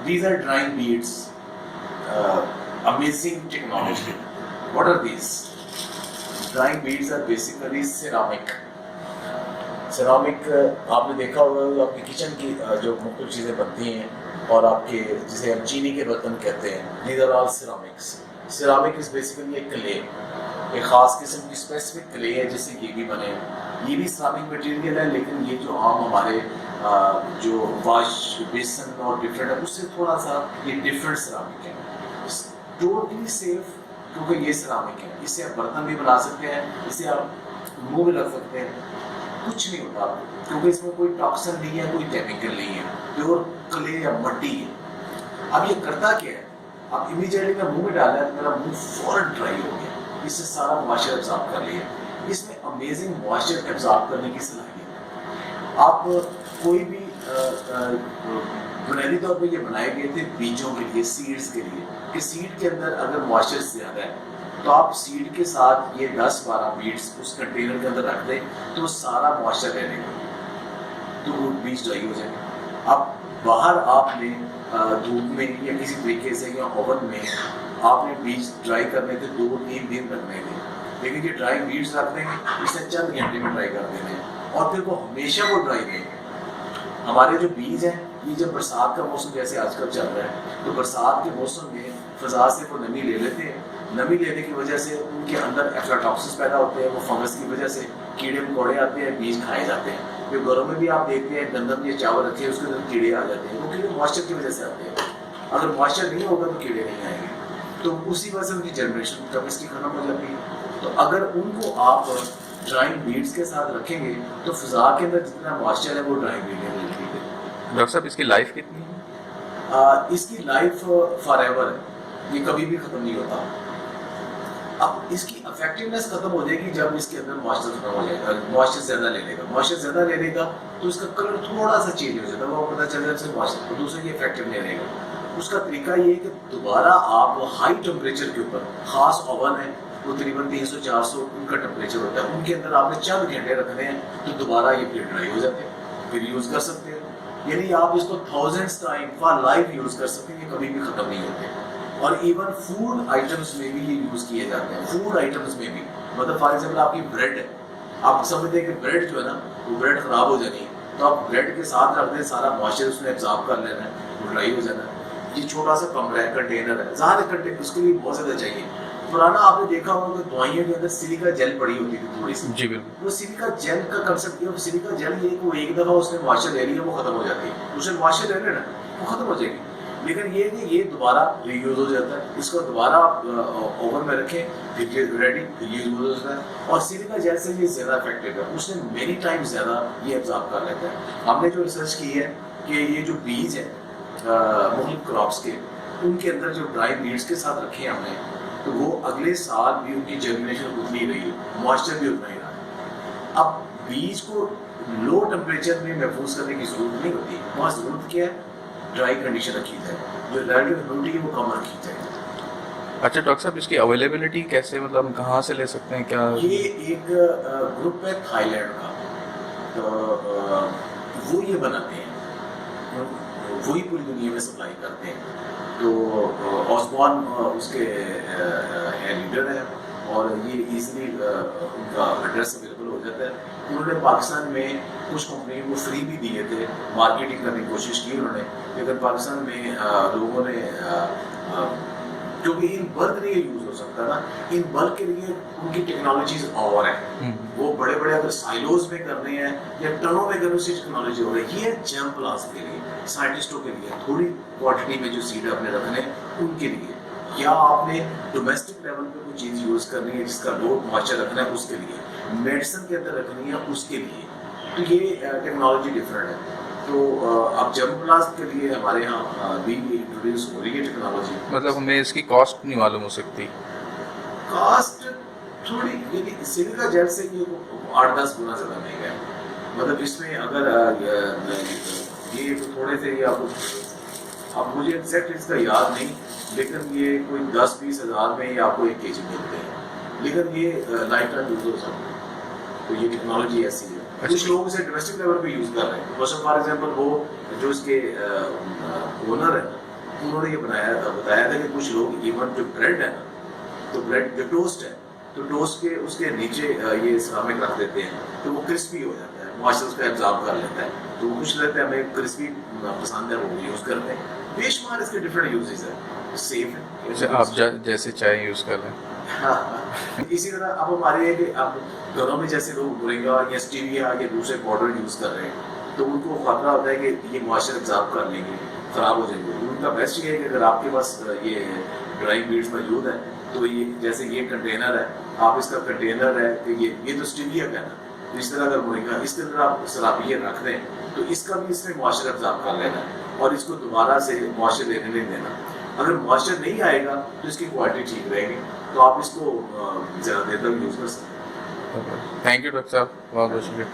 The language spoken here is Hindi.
These are drying beads. Amazing technology. What are these? Drying beads are basically ceramic. Ceramic आपने देखा होगा कि आपके किचन की जो मुख्तलिफ चीज़ें बनती हैं और आपके जिसे हम चीनी के बर्तन कहते हैं, these are all ceramics. Ceramic is basically एक क्ले, एक ख़ास किस्म की स्पेसिफिक क्ले है जिससे ये भी बने। ये भी सेरामिक मटेरियल है, लेकिन ये जो आम हमारे जो वाश बेसन और डिफरेंट है उससे थोड़ा सा ये डिफरेंट सेरामिक है, टोटली सेफ, क्योंकि ये सेरामिक है। इससे आप बर्तन भी बना सकते हैं, इससे आप मुँह भी रख सकते हैं, कुछ नहीं होता आपको, क्योंकि इसमें कोई टॉक्सिन नहीं है, कोई केमिकल नहीं है, प्योर क्ले या मट्टी है। अब ये करता क्या है, आप इमीडिएटली मैं मुंह में डाला तो मेरा मुंह फौरन ड्राई हो गया, इससे सारा मॉइस्चर एब्जॉर्ब कर लिया। इसमें अमेजिंग मॉइस्चर एब्जॉर्ब करने की सलाहियत है। आप कोई भी बुनियादी तौर पे ये बनाए गए थे बीजों के लिए, सीड्स के लिए, कि सीड के अंदर अगर मॉइस्चर ज़्यादा है तो आप सीड के साथ ये 10-12 बीड्स उस कंटेनर के अंदर रख दें तो सारा मॉइस्चर ले लेगा, तो वो बीज ड्राई हो जाएंगे। अब बाहर आपने धूप में या किसी तरीके से या ओवन में आपने बीज ड्राई करने थे 2-3 दिन रखने थे, लेकिन ये ड्राई बीड्स रख देंगे, इसे चंद घंटे में ड्राई कर देने हैं और फिर वो हमेशा वो ड्राई रहेंगे। हमारे जो बीज हैं, ये जब बरसात का मौसम जैसे आजकल चल रहा है, तो बरसात के मौसम में फ़ज़ा से वो नमी ले लेते हैं, नमी लेने की वजह से उनके अंदर एफ्लाटॉक्सिस पैदा होते हैं, वो फंगस की वजह से कीड़े मकोड़े आते हैं, बीज खाए जाते हैं। फिर घरों में भी आप देखते हैं गंदम या चावल रखे हैं उसके अंदर कीड़े आ जाते हैं, वो कीड़े मॉइस्चर की वजह से आते हैं। अगर मॉइस्चर नहीं होगा तो कीड़े नहीं आएंगे, तो उसी वजह से उनकी जनरेशन कैपेसिटी खत्म हो जाती है। तो अगर उनको आप ड्राइंग बीड्स के साथ रखेंगे तो फ़ज़ा के अंदर जितना मॉइस्चर है वो ड्राइंग बीड में मिलती है। डॉक्टर साहब, इसकी लाइफ कितनी है? इसकी लाइफ फॉर एवर है, ये कभी भी ख़त्म नहीं होता। अब इसकी इफेक्टिवनेस खत्म हो जाएगी जब इसके अंदर मॉइस्चर खत्म हो जाएगा, मॉइस्चर ज़्यादा ले लेगा, मॉइस्चर ज़्यादा ले लेगा तो इसका कलर थोड़ा सा चेंज हो जाता है, वो पता चल जाता है मॉइस्चर, तो दूसरे ये इफेक्टिव नहीं रहेगा। उसका तरीका ये है कि दोबारा आप हाई टेम्परेचर के ऊपर, ख़ास ओवन है वो तकरीबन 300-400 उनका टेम्परेचर होता है, उनके अंदर आपने चंद घंटे रखने हैं तो दोबारा ये फिर ड्राई हो जाते हैं, फिर यूज़ कर सकते हैं। यानी आप इसको thousands time for life use कर सकते हैं, ये कभी भी ख़त्म नहीं होते। और इवन फूड आइटम्स में भी ये यूज़ किए जाते हैं, फूड आइटम्स में भी, मतलब फॉर एग्जाम्पल आपकी ब्रेड है, आप समझते हैं कि ब्रेड जो है ना वो ब्रेड ख़राब हो जानी है, तो आप ब्रेड के साथ रख दें, सारा मॉइस्चर उसने एब्जॉर्ब कर लेना है, वो ड्राई हो जाना है। ये छोटा सा कमरा है, कंटेनर है, ज़्यादा कंटेनर उसके लिए बहुत ज़्यादा चाहिए। पुराना आपने देखा होगा कि दवाइयों के अंदर सिलिका जेल पड़ी होती थी थोड़ी सी, जी बिल्कुल। वो सिलिका जेल का कंसेप्ट ये, सिलिका जेल ये वो एक दफ़ा उसने मॉइस्चर ले लिया वो ख़त्म हो जाती है, उसने मॉइस्चर ले लेना वो ख़त्म हो जाएगी, लेकिन ये कि ये दोबारा रीयूज हो जाता है, इसको दोबारा आप ओवन में रखें फिर ये रेडी फिर यूज हो जाता है। और सिलिका जेल से ये ज़्यादा इफेक्टिव है, उसने मेनी टाइम ज़्यादा ये एब्जॉर्ब कर लेता है। हमने जो रिसर्च की है कि ये जो बीज है मुख्तलिफ क्रॉप्स के, उनके अंदर जो ड्राई बीड्स के साथ रखे हैं हमने, तो वो अगले साल भी उनकी जर्मिनेशन उतनी रही है, मॉइस्चर भी उतना ही रहा। अब बीज को लो टेम्परेचर में महफूज करने की ज़रूरत नहीं होती, वहाँ ज़रूरत क्या है, ड्राई कंडीशन रखी जाए, जो रिलेटिव ह्यूमिडिटी है वो कम रखी जाए। अच्छा डॉक्टर साहब, इसकी अवेलेबिलिटी कैसे, मतलब हम कहाँ से ले सकते हैं क्या? ये एक ग्रुप है थाईलैंड का, तो वो ये बनाते हैं, वही पूरी दुनिया में सप्लाई करते हैं। तो ऑस्बॉर्न उसके लीडर हैं और ये इजीली उनका एड्रेस अवेलेबल हो जाता है। उन्होंने पाकिस्तान में कुछ कंपनी को फ्री भी दिए थे, मार्केटिंग करने की कोशिश की उन्होंने, लेकिन पाकिस्तान में लोगों ने क्योंकि इन बल्क नहीं यूज़ हो सकता ना, इन बल्क के लिए उनकी टेक्नोलॉजीज और है, वो बड़े बड़े अगर साइलोज में करने हैं या टनों में करने से टेक्नोलॉजी हो रही है। ये जेम प्लास के लिए, साइंटिस्टों के लिए, थोड़ी क्वांटिटी में जो सीड आपने रखने उनके लिए, या आपने डोमेस्टिक लेवल पे कोई चीज़ यूज़ करनी है जिसका लो मॉइस्चर रखना है उसके लिए, मेडिसिन के अंदर रखनी है उसके लिए, तो ये टेक्नोलॉजी डिफरेंट है। तो अब जेम प्लास के लिए हमारे यहाँ भी इंट्रोड्यूस हो रही है टेक्नोलॉजी। मतलब हमें इसकी कॉस्ट नहीं मालूम हो सकती? कास्ट थोड़ी, लेकिन सिलिका जेल से ये 8-10 गुना ज़्यादा महंगा है। मतलब इसमें अगर ये तो थोड़े से ये आपको, अब मुझे एग्जैक्ट इसका याद नहीं, लेकिन ये कोई 10-20 हज़ार में ये आपको 1 kg मिलते हैं, लेकिन ये लाइफ टाइम यूज़ हो सकता है। तो ये टेक्नोलॉजी ऐसी है। कुछ अच्छा। लोग इसे डोमेस्टिक लेवल पे यूज कर रहे हैं। फॉर एग्जांपल वो जो इसके ओनर है, उन्होंने ये बताया था कि कुछ लोग इवन जो ब्रेड है ना, तो ब्रेड जो टोस्ट है, तो टोस्ट के उसके नीचे ये सिरामिक रख देते हैं, तो वो क्रिस्पी हो जाता है, मॉइस्चर उसको एब्जॉर्ब कर लेता है। तो वो कुछ लेते हैं, हमें क्रिस्पी पसंद है, वो यूज करते हैं। बेशुमार इसके डिफरेंट यूजेस है, सेफ है। जैसे आप जैसे चाय यूज़ कर रहे हैं। हाँ, इसी तरह अब हमारे है कि अब घरों में जैसे लोग मोरिंगा या स्टीविया या दूसरे पाउडर यूज कर रहे हैं, तो उनको खतरा होता है कि ये मॉइस्चर एब्जॉर्ब कर लेंगे, खराब हो जाएंगे। उनका बेस्ट ये है कि अगर आपके पास ये ड्राइंग बीड्स मौजूद है, तो ये जैसे ये कंटेनर है, आप इसका कंटेनर है कि ये तो स्टीविया का है ना, तो इस तरह अगर मोरिंगा इसके अंदर आप शराबी रख दें, तो इसका भी इसमें मॉइस्चर एब्जॉर्ब कर लेना है और इसको दोबारा से मॉइस्चर लेने नहीं देना। अगर मॉइस्चर नहीं आएगा तो इसकी क्वालिटी ठीक रहेगी, तो आप इसको ज़्यादा देर तक यूज़ कर सकते हैं। थैंक यू डॉक्टर साहब, बहुत बहुत शुक्रिया।